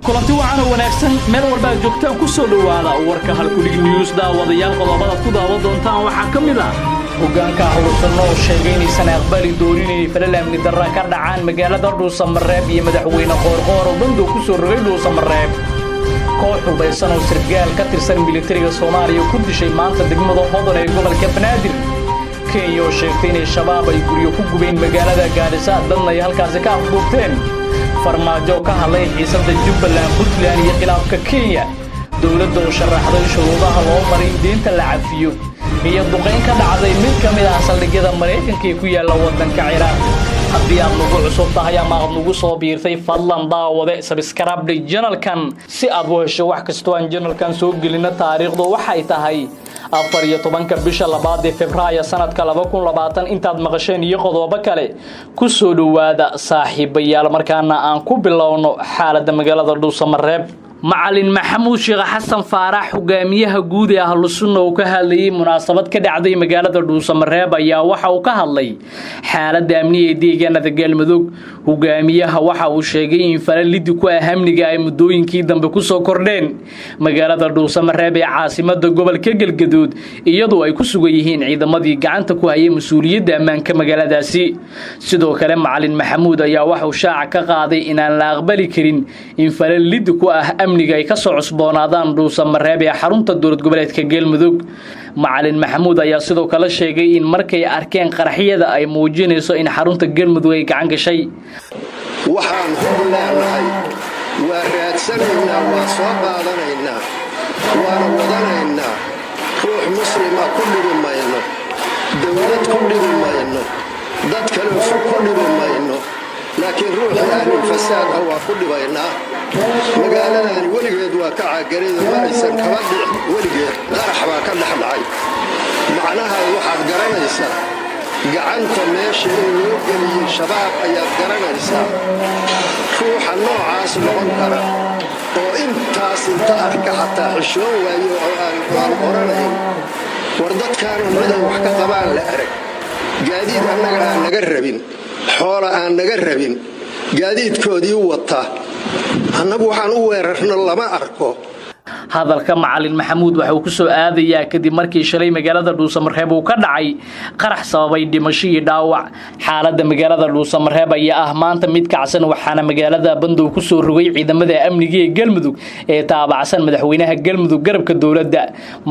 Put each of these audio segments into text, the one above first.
kulanti wacan oo wanaagsan meel walba joogtaan ku soo dhawaada warka halkulig news daawadayaal qodobada ku daawan doontaan waxa kamid ah hogaanka howlsano oo sheegay inaysan aqbali doonin inay falal amni darro ka dhacaan magaalada Dhuusamareeb iyo madaxweyne Qoorqoor oo bando ku soo rogay Dhuusamareeb koox hubaysan oo sargaal ka tirsan militariga Soomaaliya ku dishay maanta degmada Hodan ee gobolka Banaadir Kenya oo sheegtay in shabaab ay guriyo ku gubeen magaalada Gaarisa dadna ay halkaas ka afduubteen farmaajo ka hadlay xiisadda Jubbaland Puntland iyo khilaafka Kenya dawladda oo sharaxday shuruudaha loo maray deynta la cafiyo iyo duqeyn ka dhacday mid ka mid ah saldhigyada Mareykanka ee ku yaala wadanka Ciraaq haddii aad nagu cusub tahay ama aad nagu soo biirtay fadlan daawade subscribe channelkan si aad u hesho wax kasta oo aan channelkan soo gelino taariikhdu waxay tahay 14 bisha 2 Febraayo sanadka 2020 intaad maqasheen iyo qodobo kale ku soo dhawaada saaxiibayaal markaana aan ku bilowno xaaladda magaalada Dhuusamareeb macallin Maxamuud Sheekh Xasan Faarax hogaamiyaha guud ee Ahlus Sunna oo ka hadlayay munaasabad ka dhacday magaalada Dhuusamareeb ayaa waxa uu ka hadlay xaaladda amniga ee deegaanada Galmudug hogaamiyaha waxa uu sheegay in falalid ku ah amniga ay muddooyinkii dambe ku soo kordheen magaalada Dhuusamareeb ee caasimadda gobolka Galgaduud iyadoo ay ku sugan yihiin ciidamadii gacanta ku hayay mas'uuliyadda ammaanka magaaladaasi sidoo kale macallin Maxamuud ayaa waxa uu shaaca ka qaaday in aan la aqbali karin in falalid ku ah amniga ay ka soo cusboonaadaan Dhuusamareeb ee xarunta dowlad goboleedka Galmudug macallin Maxamuud ayaa sidoo kale sheegay in markay arkeen qaraxyada ay muujinayso in xarunta Galmudug ay gacan gashay waxaan hubnaanahay waa raadsanaynaa waa soo qaadanaynaa waana wadanaynaa ruux muslima ku dhibi mayno dowlad ku dhibi mayno dad kale ku dhibi mayno laakiin ruuxii ahli fasaad waa ku dhibaynaa magaaladani weligeed waa ka caagarida ma aysan kaba dhicin weligeed qarax baa ka dhexdhacay macnaha waxaad garanaysaa gacanta meesha in loo geliyey shabaab ayaad garanaysaa ruuxa noocaas noqon kara oo intaas inta arka xataa xishoon waayo oo aan oranayn war dadkaanu miday wax ka qabaan la arag gaadiid annaga aan naga rabin xoola aan naga rabin gaadiidkoodii wata annagu waxaan u weerarno lama arko hadalka macallin Maxamuud waxa uu ku soo aadayaa kadib markii shalay magaalada Dhuusamareeb uu ka dhacay qarax sababay dhimasho iyo dhaawac xaaladda magaalada Dhuusamareeb ayaa ah maanta mid kacsan waxaana magaalada bandow ku soo rogay ciidamada amniga ee Galmudug ee taabacsan madaxweynaha Galmudug garabka dawladda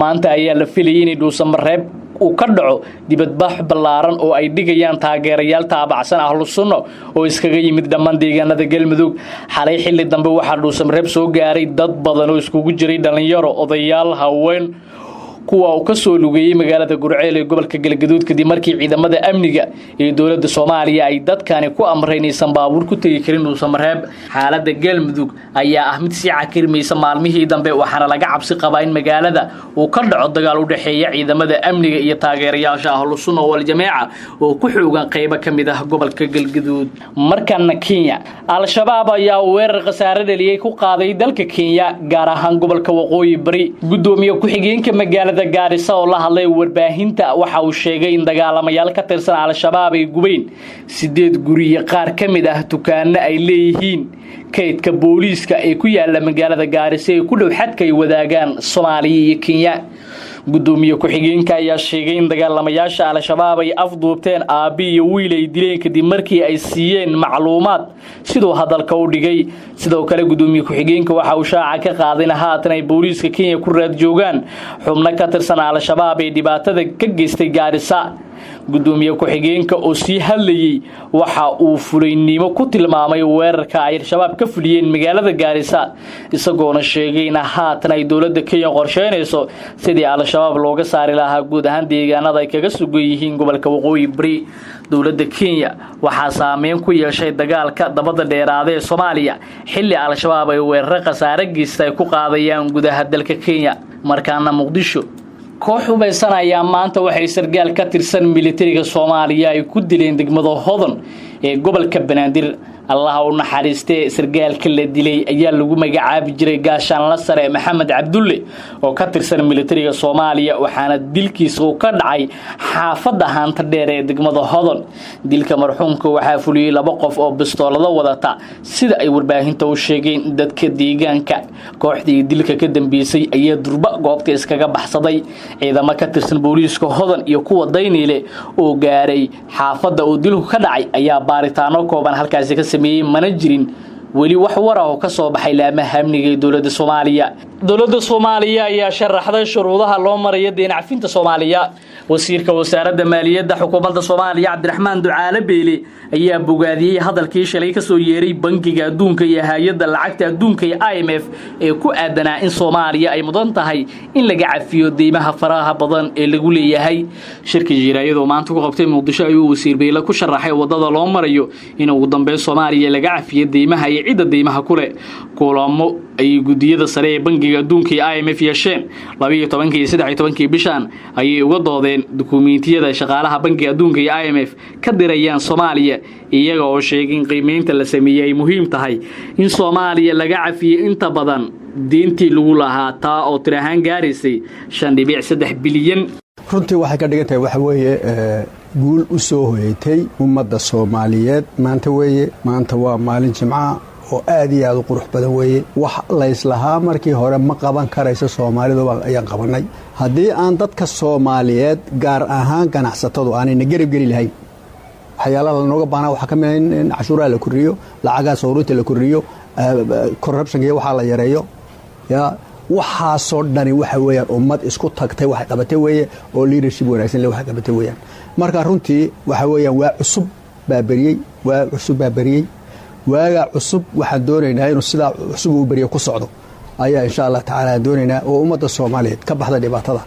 maanta ayaa la filayay in Dhuusamareeb uu ka dhaco dibadbax ballaaran oo ay dhigayaan taageerayaal taabacsan Ahlus Sunna oo iskaga yimid dhammaan deegaanada Galmudug xalay xilli dambe waxa Dhuusamareeb soo gaaray dad badan oo iskugu jiray dhalinyaro odayaal haween kuwa uu ka soo lugeeyay magaalada Gurceel ee gobolka Galgaduud kadib markii ciidamada amniga ee dawladda Soomaaliya ay dadkani ku amreen inaysan baabuur ku tagi karin Dhuusamareeb xaaladda Galmudug ayaa ah mid si cakirmaysa maalmihii dambe waxaana laga cabsi qabaa in magaalada uu ka dhaco dagaal u dhaxeeya ciidamada amniga iyo taageerayaasha Ahlus Sunna wal Jameeca oo ku xoogan qaybo kamid ah gobolka Galgaduud markana Kenya al-shabaab ayaa weerar khasaare dhaliyay ku qaaday dalka Kenya gaar ahaan gobolka Waqooyi Bari gudoomiye ku xigeenka magaalada Gaarisa oo la hadlay warbaahinta waxa uu sheegay in dagaalamayaal ka tirsan al-shabaab ay gubeen 8 guri qaar kamid ah dukaanno ay leeyihiin kaydka booliiska ee ku yaala magaalada Gaarisa ee ku dhow xadka ay wadaagaan Soomaaliya iyo Kenya gudoomiye ku xigeenka ayaa sheegay in dagaalamayaasha al-shabaab ay afduubteen aabi iyo wiil ay dileen kadib markii ay siiyeen macluumaad sidoo hadalka u dhigay sidoo kale gudoomiye ku xigeenka waxa uu shaaca ka qaaday in haatan ay booliiska Kenya ku raad joogaan xubno ka tirsan al-shabaab ee dhibaatada ka geystay Gaarisa gudoomiye ku xigeenka oo si hadlayay waxa uu fuleynimo ku tilmaamay weerarka ay shabaab ka fuliyeen magaalada Gaarisa isagoona sheegay in haatan ay dawladda Kenya qorsheynayso sidii al-shabaab looga saari lahaa guud ahaan deegaanada ay kaga sugan yihiin gobolka Waqooyi Bari dawladda Kenya waxa saameyn ku yeeshay dagaalka dabada dheeraada ee Soomaaliya xilli al-shabaab ay weerar khasaare geystay ku qaadayaan gudaha dalka Kenya markaana Muqdisho koox hubaysan ayaa maanta waxay sargaal ka tirsan militariga Soomaaliya ay ku dileen degmada Hodan ee gobolka Banaadir الله ونحرسته سرقال كل دلي أيال لجوم جعاب جري جاشان لسر محمد عبد الله وكتر سنة ملترية صومالية وحنا دلكي سوكر عي حافظ هان تدير دقمة هذا دلك مرحومك وحافلي لبقف أو بستولة وضعتا سيد أي ورباهين توشيجين دد كديجان كوحدي دلك كدم بيسي أي دربا قابت إسكا بحصدي إذا ما كتر سنة بوليسك هذا يقوى ديني له وجاري حافظ ودلو كدعي أي بارتانو كوبان هالكازيك سمي منجرين ولي وحوره كسو بحي لامها من دولة الصومالية دولة الصومالية يا شرح شروطها لو مرية دين عفين الصومالية وسيرك وسارة مالية حكومة الصومالية عبد الرحمن دعالة بيلي أي بوغادي هذا الكيش اللي كسو يري بنكي دونك يا هايد العقد دونك يا IMF كو أدنى إن صوماليا أي مضنتهاي إن لقى فيو ديمها فراها بدن اللي يقول يا هاي شركة جيرايد وما أنتو قبتين مقدشة وسير بيلا كو شرحي وضد لو مريو إنه قدام بين صوماليا لقى في ديمها عيد ديمها كولامو أي جديد سريع بنكي دونك IMF يشين لبيه طبنكي سدعي طبنكي بشان أي وضعين دوكومنتية شغالها بنكي دونك IMF كدريان صوماليا iyaga oo sheegin qiimeynta la sameeyay muhiim tahay in Soomaaliya laga cafiyo inta badan diintii lagu lahaa taa oo tirahan gaarisay 5.3 bilyan runtii waxay ka dhigan tahay waxa weeye guul u soo hoyatay ummadda Soomaaliyeed maanta waa maalin Jimcaha oo aad iyo aad u qurux badan weeye wax la islahaa markii hore ma qaban karayso Soomaalidu ayaan qabanay hadii aan dadka Soomaaliyeed gaar ahaan ganacsatadu aanay garab geli lahayn waxyaalaha nooga baana waxa ka mid in cashuuraha la koriyo lacagaha sawirta la koriyo corruption iyo waxa la yareeyo waxa soo dhani waxa weeyaan ummad isku tagtay wax qabatay weeye oo leadership wanaagsan leh wax qabatay weeyaan marka runtii waxa weeyaan waa cusub baabariyay waaga cusub waxa doonaynaa inuu sida cusub u bariyo ku socdo ayaa insha Allah taala doonaynaa oo ummadda Soomaaliyeed ka baxda dhibaatada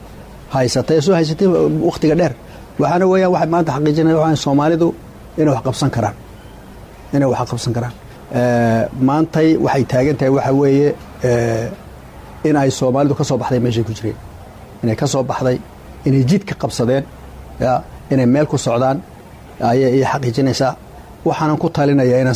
haysatay waqtiga dheer waxaana weeyaan waxa maanta xaqiijinaya waxaan Soomaalidu inay wax qabsan karaan maantay waxay taagan tahay waxa weeye in ay Soomaalidu ka soo baxday meesha ku jireen inay ka soo baxday inay jid ka qabsadeen inay meel ku socdaan ayay xaqiijinaysaa waxaan ku talinayaa in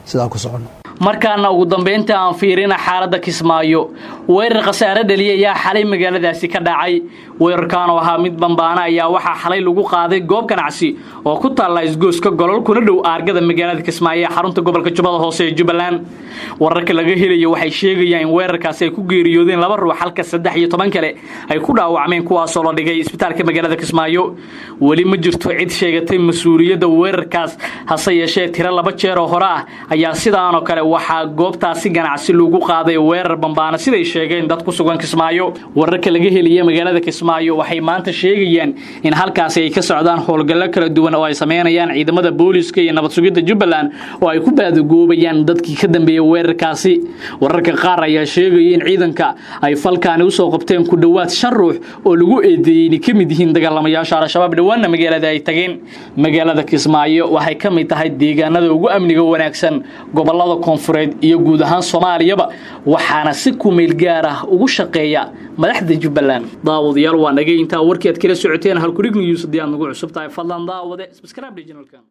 sidaa ku socono markaana ugu dambeynta aan fiirina xaaladda Kismaayo weerar qasaare dhaliyay ayaa xalay magaaladaasi ka dhacay weerarkan oo ahaa mid bambaana ayaa waxa xalay lagu qaaday goob ganacsi oo ku taala isgooska golol kuna dhow aargada magaalada Kismaayo xarunta gobolka Jubbada Hoose ee Jubbaland wararka laga helayo waxay sheegayaan in weerarkaasi ay ku geeriyoodeen 2 ruux halka 13 kale ay ku dhaawacmeen kuwaas oo la dhigay isbitaalka magaalada Kismaayo wali ma jirto cid sheegatay mas'uuliyadda weerarkaas hase yeeshee tiro 2 jeer oo hore ah ayaa sidaan oo kale waxa goobtaasi ganacsi lagu qaaday weerar bambaana siday sheegeen dad ku sugan Kismaayo wararka laga heliyay magaalada Kismaayo waxay maanta sheegayaan in halkaas ay ka socdaan howlgallo kala duwan oo ay sameynayaan ciidamada booliska iyo nabad sugidda Jubbaland oo ay ku baadagoobayaan dadkii ka dambeeyay weerarkaasi wararka qaar ayaa sheegay in ciidanka ay falkaan u soo qabteen ku dhawaad 5 ruux oo lagu eedeeyay kamid yihiin dagaalamayaasha Al-Shabaab dhawaana magaalada ay tageen magaalada Kismaayo waxay kamid tahay deegaanada ugu amniga wanaagsan gobolada koonfureed iyo guud ahaan Soomaaliyaba waxaana si ku meel gaar ah ugu shaqeeya madaxda Jubbaland daawadayaal waa naga inta warkii aad kala socoteen halku News hadii aad nagu cusub tahay fadlan daawade subscribe channelkan